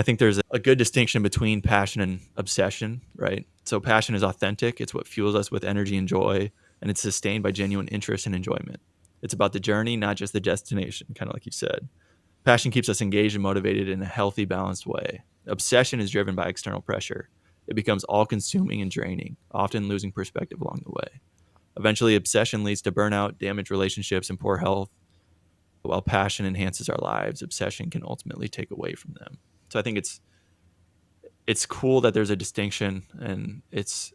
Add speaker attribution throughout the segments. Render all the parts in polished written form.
Speaker 1: I think there's a good distinction between passion and obsession, right? So passion is authentic. It's what fuels us with energy and joy, and it's sustained by genuine interest and enjoyment. It's about the journey, not just the destination, kind of like you said. Passion keeps us engaged and motivated in a healthy, balanced way. Obsession is driven by external pressure. It becomes all consuming and draining, often losing perspective along the way. Eventually, obsession leads to burnout, damaged relationships, and poor health. While passion enhances our lives, obsession can ultimately take away from them. So I think it's cool that there's a distinction, and it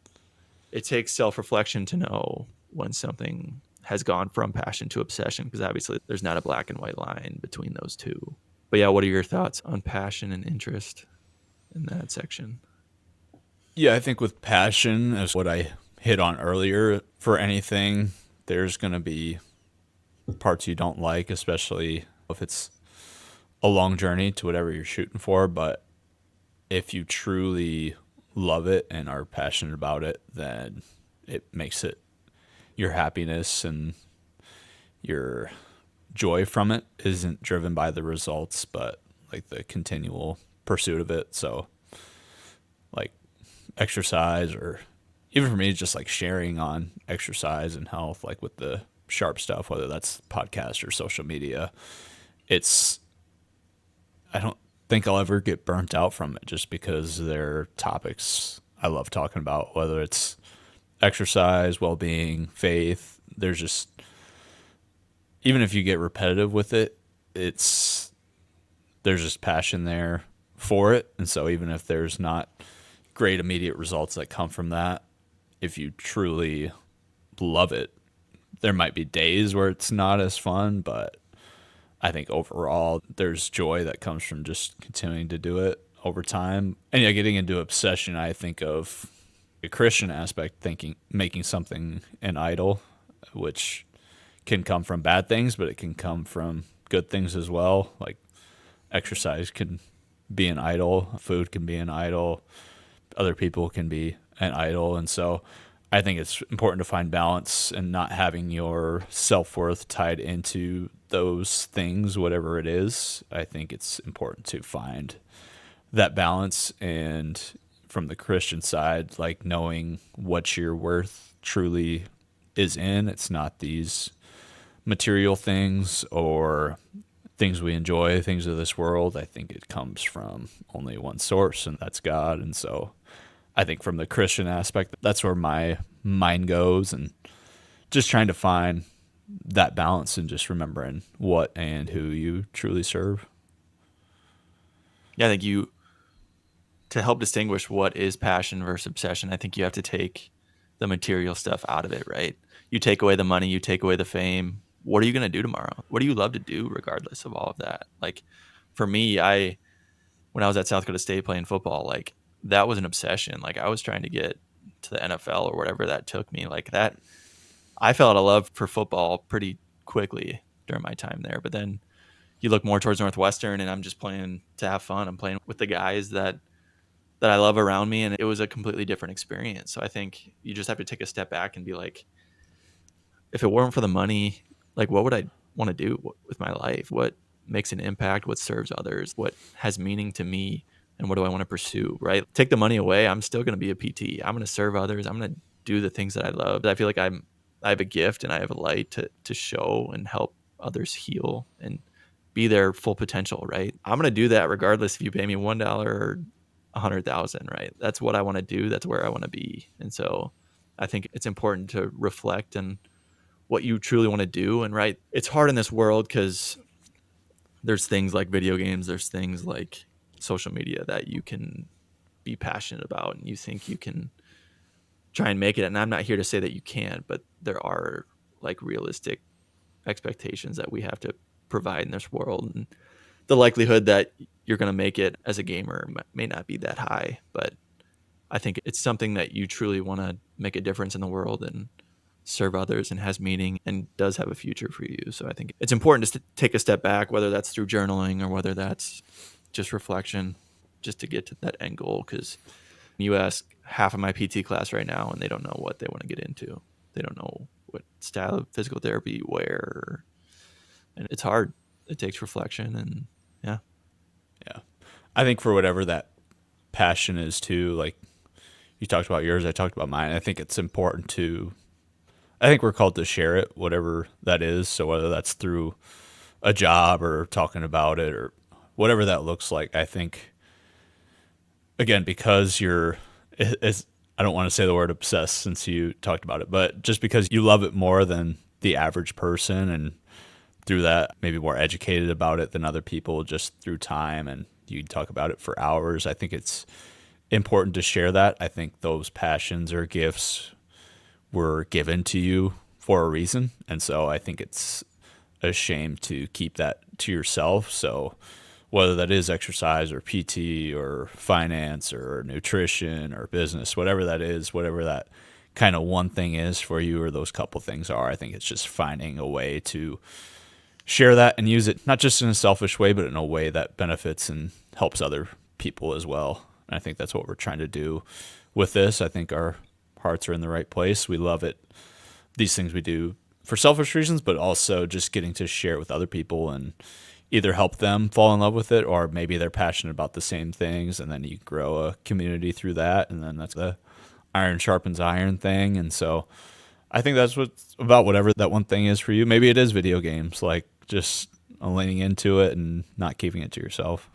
Speaker 1: takes self-reflection to know when something has gone from passion to obsession, because obviously there's not a black and white line between those two. But yeah, what are your thoughts on passion and interest in that section?
Speaker 2: Yeah, I think with passion, as what I hit on earlier, for anything, there's going to be parts you don't like, especially if it's a long journey to whatever you're shooting for. But if you truly love it and are passionate about it, then it makes it your happiness and your joy from it isn't driven by the results, but like the continual pursuit of it. So, like exercise, or even for me, just like sharing on exercise and health, like with the sharp stuff, whether that's podcast or social media, it's, I don't think I'll ever get burnt out from it just because they're topics I love talking about, whether it's exercise, well being, faith. There's just, even if you get repetitive with it, it's, there's just passion there for it. And so even if there's not great immediate results that come from that, if you truly love it, there might be days where it's not as fun, but I think overall there's joy that comes from just continuing to do it over time. And yeah, getting into obsession, I think of a Christian aspect, thinking making something an idol, which can come from bad things, but it can come from good things as well. Like exercise can be an idol, food can be an idol, other people can be an idol. And so I think it's important to find balance and not having your self worth tied into those things, whatever it is. I think it's important to find that balance. And from the Christian side, like knowing what your worth truly is in, it's not these material things or things we enjoy, things of this world. I think it comes from only one source, and that's God. And so I think from the Christian aspect, that's where my mind goes, and just trying to find that balance and just remembering what and who you truly serve.
Speaker 1: Yeah, I think you to help distinguish what is passion versus obsession, I think you have to take the material stuff out of it, right? You take away the money, you take away the fame. What are you going to do tomorrow? What do you love to do regardless of all of that? Like for me, when I was at South Dakota State playing football, like that was an obsession. Like I was trying to get to the NFL or whatever that took me. Like that, I felt a love for football pretty quickly during my time there. But then you look more towards Northwestern, and I'm just playing to have fun. I'm playing with the guys that I love around me, and it was a completely different experience. So I think you just have to take a step back and be like, if it weren't for the money, like what would I want to do with my life? What makes an impact? What serves others? What has meaning to me? And what do I want to pursue? Right? Take the money away. I'm still going to be a PT. I'm going to serve others. I'm going to do the things that I love. I feel like I have a gift and I have a light to show and help others heal and be their full potential. Right? I'm going to do that regardless if you pay me $1 or 100,000. Right? That's what I want to do. That's where I want to be. And so I think it's important to reflect and what you truly want to do. And right, it's hard in this world because there's things like video games, there's things like social media that you can be passionate about and you think you can try and make it. And I'm not here to say that you can't, but there are like realistic expectations that we have to provide in this world. And the likelihood that you're going to make it as a gamer may not be that high, but I think it's something that you truly want to make a difference in the world and serve others and has meaning and does have a future for you. So I think it's important to take a step back, whether that's through journaling or whether that's just reflection, just to get to that end goal. Because you ask half of my PT class right now and they don't know what they want to get into. They don't know what style of physical therapy, where, and it's hard. It takes reflection and yeah.
Speaker 2: Yeah. I think for whatever that passion is too, like you talked about yours, I talked about mine. I think it's important to, I think we're called to share it, whatever that is. So whether that's through a job or talking about it or whatever that looks like, I think, again, because you're, it's, I don't want to say the word obsessed since you talked about it, but just because you love it more than the average person and through that maybe more educated about it than other people just through time and you talk about it for hours, I think it's important to share that. I think those passions or gifts were given to you for a reason. And so I think it's a shame to keep that to yourself. So whether that is exercise or PT or finance or nutrition or business, whatever that is, whatever that kind of one thing is for you or those couple things are, I think it's just finding a way to share that and use it not just in a selfish way, but in a way that benefits and helps other people as well. And I think that's what we're trying to do with this. I think our hearts are in the right place. We love it. These things we do for selfish reasons, but also just getting to share it with other people and either help them fall in love with it or maybe they're passionate about the same things and then you grow a community through that. And then that's the iron sharpens iron thing. And so I think that's what's about whatever that one thing is for you. Maybe it is video games, like just leaning into it and not keeping it to yourself.